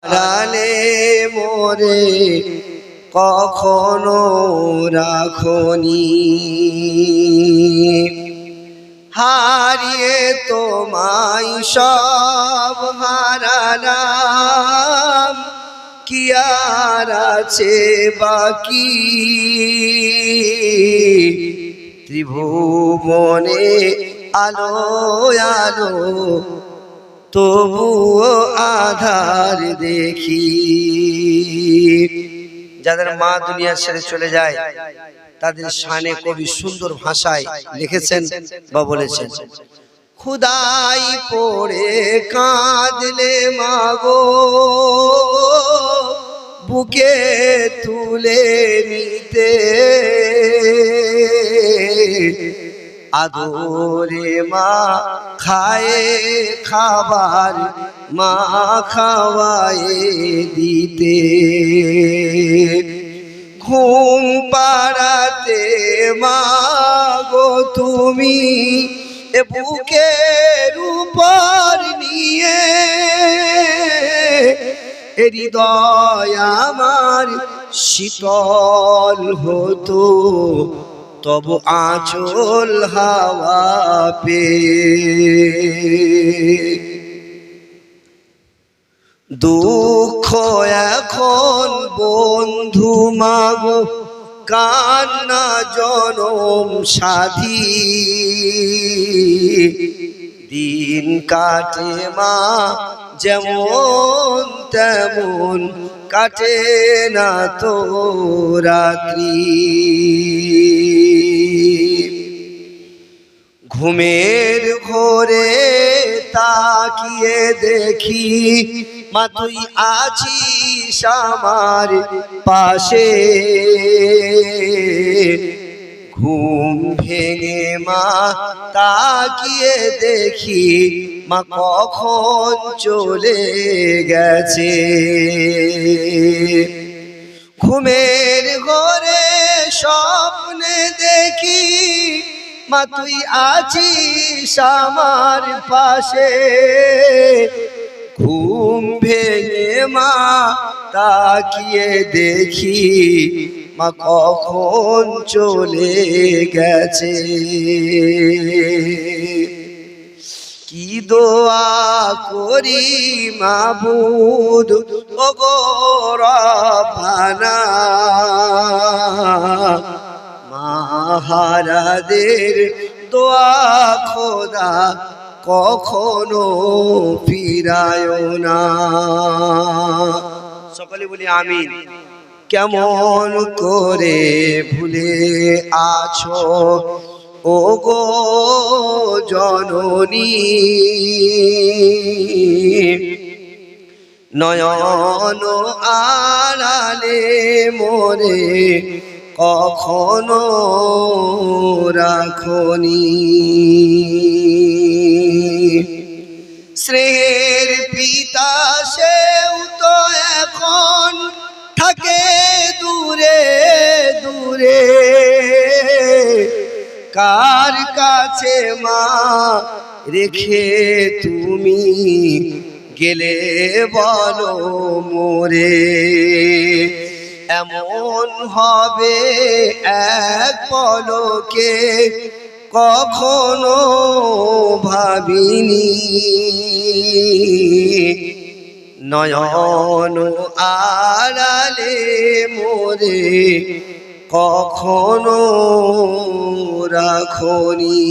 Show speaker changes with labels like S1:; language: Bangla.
S1: আড়ালে মোরে কখনো রাখনি, হারিয়ে তোমায় সব হারালাম, কি আর আছে বাকি ত্রিভুবনে আলো আলো, তবুও আধার দেখি। যাদের মা দুনিয়া ছেড়ে চলে যায় তাদের শানে কবি সুন্দর ভাষায় লিখেছেন বা বলেছেন, খুদাই পড়ে কাঁদলে মাগো, বুকে তুলে নিতে আদরে মা খায়ে খাবার মা খাওয়ায়ে দিতে, ঘুম পাড়াতে মাগো তুমি বুকের উপর নিয়ে, হৃদয় আমার শীতল হতো তবু আঁচল হাওয়া পেয়ে। দুঃখ এখন বন্ধু মাগো, কান্না জনম সাথী, দিন কাটে মা যেমন তেমন, কাটে না তো রাত্রি। ঘুমের ঘোরে তাকিয়ে দেখি মা তুই আছিস আমার পাশে, ঘুম ভেঙে মা তাকিয়ে দেখি মা কখন চলে গেছে। ঘুমের ঘোরে স্বপ্নে দেখি মা তুই আছিস আমার পাশে, ঘুম ভেঙে মা তাকিয়ে দেখি মা কখন চলে গেছে। কি দোয়া করি মাবুদ ওগো রব্বানা, মাহারাদের দোয়া খোদা কখনো ফিরায় না। সকলে বলি আমিন। কেমন করে ভুলে আছো ওগো জননী, নয়ন আড়ালে মোরে কখনো রাখনি, স্নেহের পিতা সেও তো এখন থাকে দূরে দূরে, কার কাছে মা রেখে তুমি গেলে বলো মোরে, এমন হবে এক পলকে কখনো ভাবিনি, নয়ন আড়ালে মোরে কখনো রাখনি।